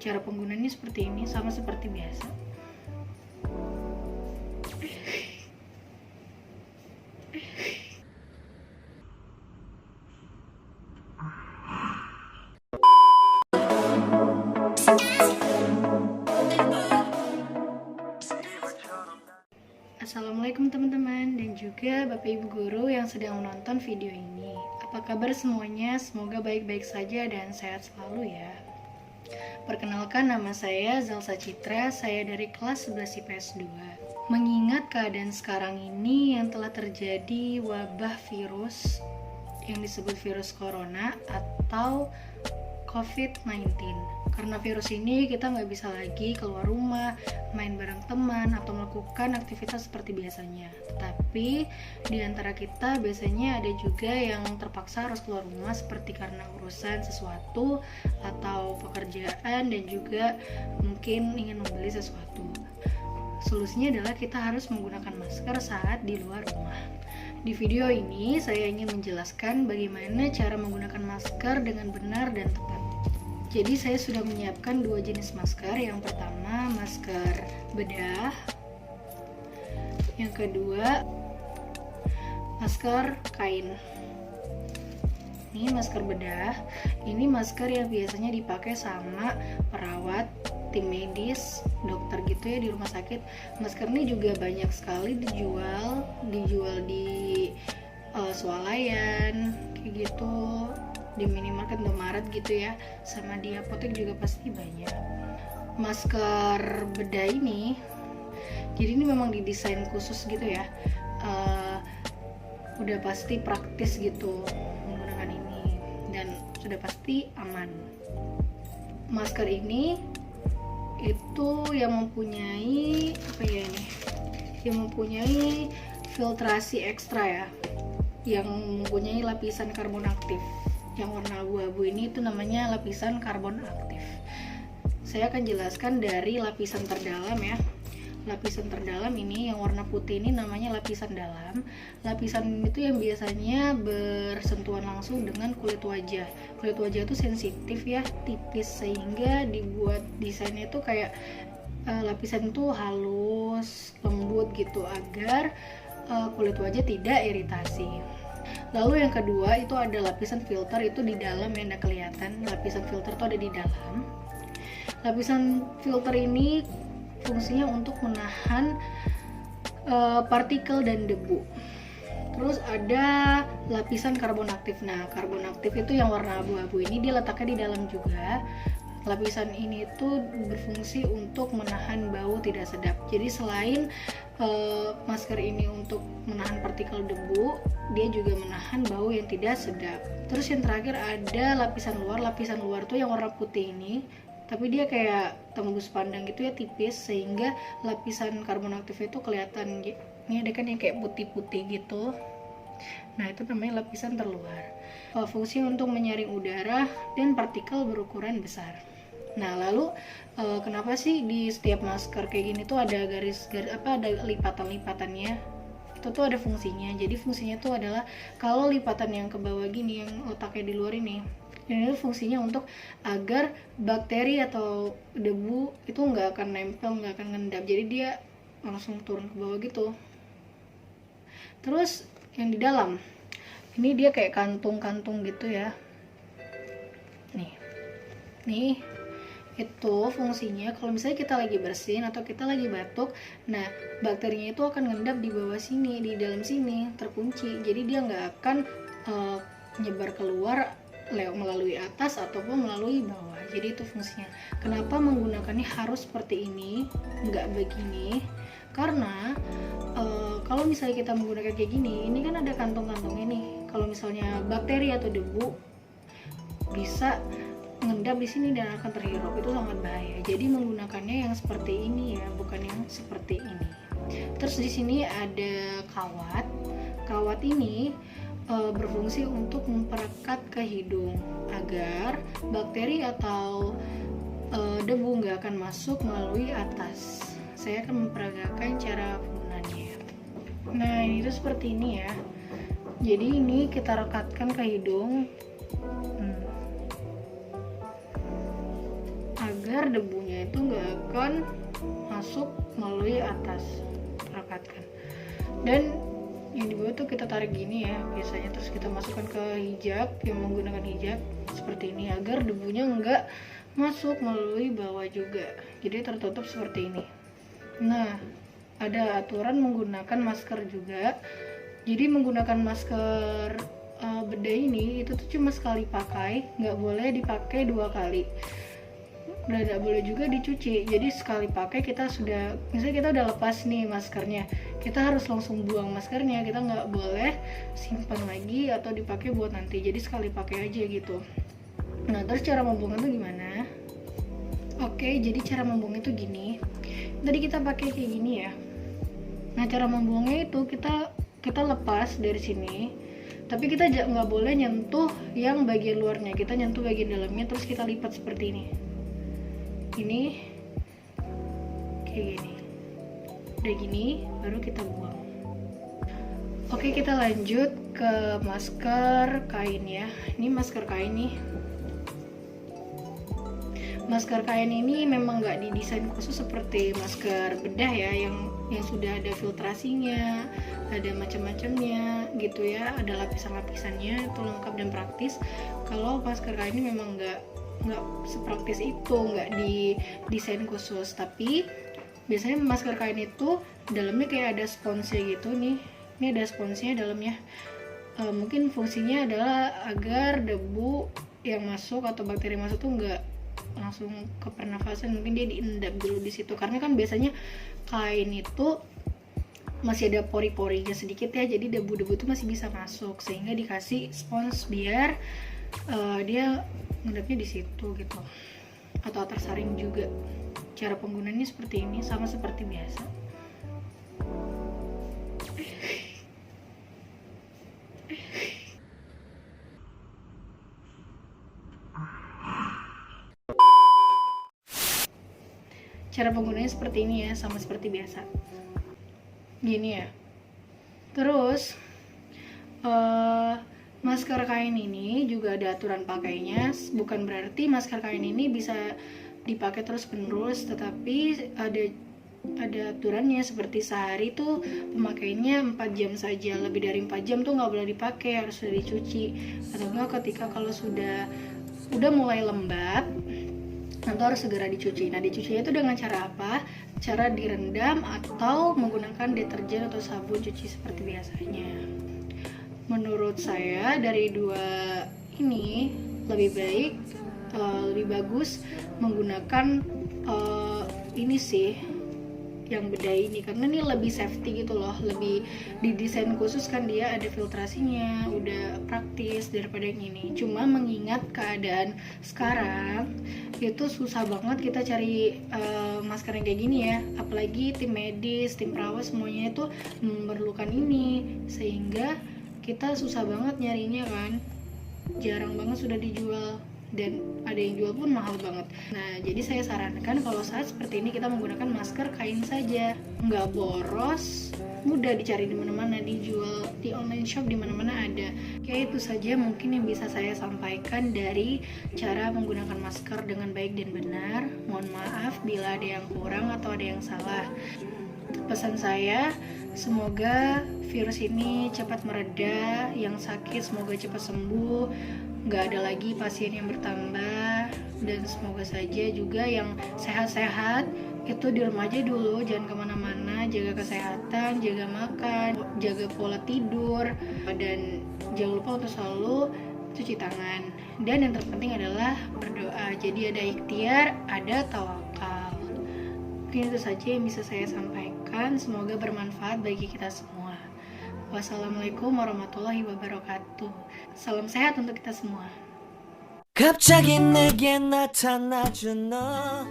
Cara penggunaannya seperti ini, sama seperti biasa. Assalamualaikum teman-teman dan juga Bapak Ibu Guru yang sedang menonton video ini. Apa kabar semuanya? Semoga baik-baik saja dan sehat selalu ya. Perkenalkan, nama saya Zalsa Citra, saya dari kelas 11 IPS 2. Mengingat keadaan sekarang ini yang telah terjadi wabah virus yang disebut virus corona atau COVID-19. Karena virus ini kita nggak bisa lagi keluar rumah, main bareng teman, atau melakukan aktivitas seperti biasanya. Tetapi di antara kita biasanya ada juga yang terpaksa harus keluar rumah seperti karena urusan sesuatu atau pekerjaan dan juga mungkin ingin membeli sesuatu. Solusinya adalah kita harus menggunakan masker saat di luar rumah. Di video ini saya ingin menjelaskan bagaimana cara menggunakan masker dengan benar dan tepat. Jadi saya sudah menyiapkan dua jenis masker. Yang pertama masker bedah, yang kedua masker kain. Ini masker bedah, ini masker yang biasanya dipakai sama perawat, tim medis, dokter gitu ya di rumah sakit. Masker ini juga banyak sekali dijual di swalayan kayak gitu, di minimarket, Indomaret gitu ya, sama di apotek juga pasti banyak. Masker bedah ini, jadi ini memang didesain khusus gitu ya, udah pasti praktis gitu menggunakan ini dan sudah pasti aman. Masker ini itu yang mempunyai yang mempunyai filtrasi ekstra ya, yang mempunyai lapisan karbon aktif. Yang warna abu-abu ini itu namanya lapisan karbon aktif. Saya akan jelaskan dari lapisan terdalam ya. Lapisan terdalam ini yang warna putih ini namanya lapisan dalam. Lapisan ini tuh yang biasanya bersentuhan langsung dengan kulit wajah. Kulit wajah itu sensitif ya, tipis, sehingga dibuat desainnya itu kayak lapisan itu halus, lembut gitu agar kulit wajah tidak iritasi. Lalu yang kedua itu ada lapisan filter, itu di dalam ya, nggak kelihatan. Lapisan filter itu ada di dalam. Lapisan filter ini fungsinya untuk menahan partikel dan debu. Terus ada lapisan karbon aktif. Nah, karbon aktif itu yang warna abu-abu ini dia letaknya di dalam juga. Lapisan ini tuh berfungsi untuk menahan bau tidak sedap. Jadi selain masker ini untuk menahan partikel debu, dia juga menahan bau yang tidak sedap. Terus yang terakhir ada lapisan luar. Lapisan luar tuh yang warna putih ini, tapi dia kayak tembus pandang gitu ya, tipis, sehingga lapisan karbon aktif itu kelihatan. Ini ada kan yang kayak putih-putih gitu. Nah, itu namanya lapisan terluar. Fungsi untuk menyaring udara dan partikel berukuran besar. Nah, lalu kenapa sih di setiap masker kayak gini tuh ada ada lipatan-lipatannya? Itu tuh ada fungsinya. Jadi fungsinya tuh adalah kalau lipatan yang ke bawah gini, yang letaknya di luar ini fungsinya untuk agar bakteri atau debu itu nggak akan nempel, nggak akan ngendap. Jadi dia langsung turun ke bawah gitu. Terus yang di dalam ini dia kayak kantung-kantung gitu ya. Nih itu fungsinya kalau misalnya kita lagi bersin atau kita lagi batuk, nah bakterinya itu akan ngendap di bawah sini, di dalam sini terkunci. Jadi dia nggak akan nyebar keluar melalui atas ataupun melalui bawah. Jadi itu fungsinya. Kenapa menggunakannya harus seperti ini, nggak begini? Karena kalau misalnya kita menggunakan kayak gini, ini kan ada kantong-kantongnya nih. Kalau misalnya bakteri atau debu bisa mengendap di sini dan akan terhirup, itu sangat bahaya. Jadi menggunakannya yang seperti ini ya, bukan yang seperti ini. Terus di sini ada kawat. Kawat ini berfungsi untuk memperekat ke hidung agar bakteri atau debu nggak akan masuk melalui atas. Saya akan memperagakan cara penggunaannya. Nah, ini tuh seperti ini ya. Jadi ini kita rekatkan ke hidung agar debunya itu nggak akan masuk melalui atas, rapatkan. Dan yang di bawah tuh kita tarik gini ya biasanya, terus kita masukkan ke hijab yang menggunakan hijab seperti ini agar debunya nggak masuk melalui bawah juga, jadi tertutup seperti ini. Nah, ada aturan menggunakan masker juga. Jadi menggunakan masker bedah ini itu tuh cuma sekali pakai, nggak boleh dipakai 2 kali. Udah nggak boleh juga dicuci. Jadi sekali pakai kita sudah, misalnya kita udah lepas nih maskernya, kita harus langsung buang maskernya, kita nggak boleh simpan lagi atau dipakai buat nanti. Jadi sekali pakai aja gitu. Nah, terus cara membuangnya tuh gimana? Oke, jadi cara membuangnya tuh gini. Tadi kita pakai kayak gini ya. Nah, cara membuangnya itu kita lepas dari sini, tapi kita nggak boleh nyentuh yang bagian luarnya, kita nyentuh bagian dalamnya, terus kita lipat seperti ini. Ini kayak gini. Udah gini, baru kita buang. Oke, kita lanjut ke masker kain ya. Ini masker kain nih. Masker kain ini memang nggak didesain khusus seperti masker bedah ya, yang sudah ada filtrasinya, ada macam-macamnya gitu ya, ada lapisan-lapisannya, itu lengkap dan praktis. Kalau masker kain ini memang nggak sepraktis itu, nggak didesain khusus. Tapi biasanya masker kain itu dalamnya kayak ada sponsnya gitu nih. Ini ada sponsnya dalamnya. Mungkin fungsinya adalah agar debu yang masuk atau bakteri masuk tuh nggak langsung ke pernafasan, mungkin dia diendap dulu di situ, karena kan biasanya kain itu masih ada pori-porinya sedikit ya, jadi debu-debu itu masih bisa masuk, sehingga dikasih spons biar dia ngendapnya di situ gitu, atau tersaring juga. Cara penggunaannya seperti ini, sama seperti biasa. Cara penggunaannya seperti ini ya, sama seperti biasa. Gini ya. Terus masker kain ini juga ada aturan pakainya. Bukan berarti masker kain ini bisa dipakai terus menerus, tetapi ada aturannya, seperti sehari tuh pemakaiannya 4 jam saja. Lebih dari 4 jam tuh nggak boleh dipakai, harus sudah dicuci. Atau enggak ketika kalau udah mulai lembab, nanti harus segera dicuci. Nah, dicucinya itu dengan cara apa? Cara direndam atau menggunakan deterjen atau sabun cuci seperti biasanya. Menurut saya dari dua ini lebih bagus menggunakan ini sih, yang bedah ini, karena ini lebih safety gitu loh, lebih didesain khusus kan, dia ada filtrasinya, udah praktis daripada yang ini. Cuma mengingat keadaan sekarang itu susah banget kita cari masker yang kayak gini ya, apalagi tim medis, tim perawat semuanya itu memerlukan ini, sehingga kita susah banget nyarinya kan, jarang banget sudah dijual, dan ada yang jual pun mahal banget. Nah, jadi saya sarankan kalau saat seperti ini kita menggunakan masker kain saja, nggak boros, mudah dicari di mana-mana, dijual di online shop di mana-mana ada. Oke, itu saja mungkin yang bisa saya sampaikan dari cara menggunakan masker dengan baik dan benar. Mohon maaf bila ada yang kurang atau ada yang salah. Pesan saya, semoga virus ini cepat mereda, yang sakit semoga cepat sembuh, nggak ada lagi pasien yang bertambah, dan semoga saja juga yang sehat-sehat itu di rumah aja dulu, jangan kemana-mana, jaga kesehatan, jaga makan, jaga pola tidur, dan jangan lupa untuk selalu cuci tangan. Dan yang terpenting adalah berdoa. Jadi ada ikhtiar, ada tawakal. Mungkin itu saja yang bisa saya sampaikan, semoga bermanfaat bagi kita semua. Wassalamualaikum warahmatullahi wabarakatuh. Salam sehat untuk kita semua. 갑자기 내게 나타나준 너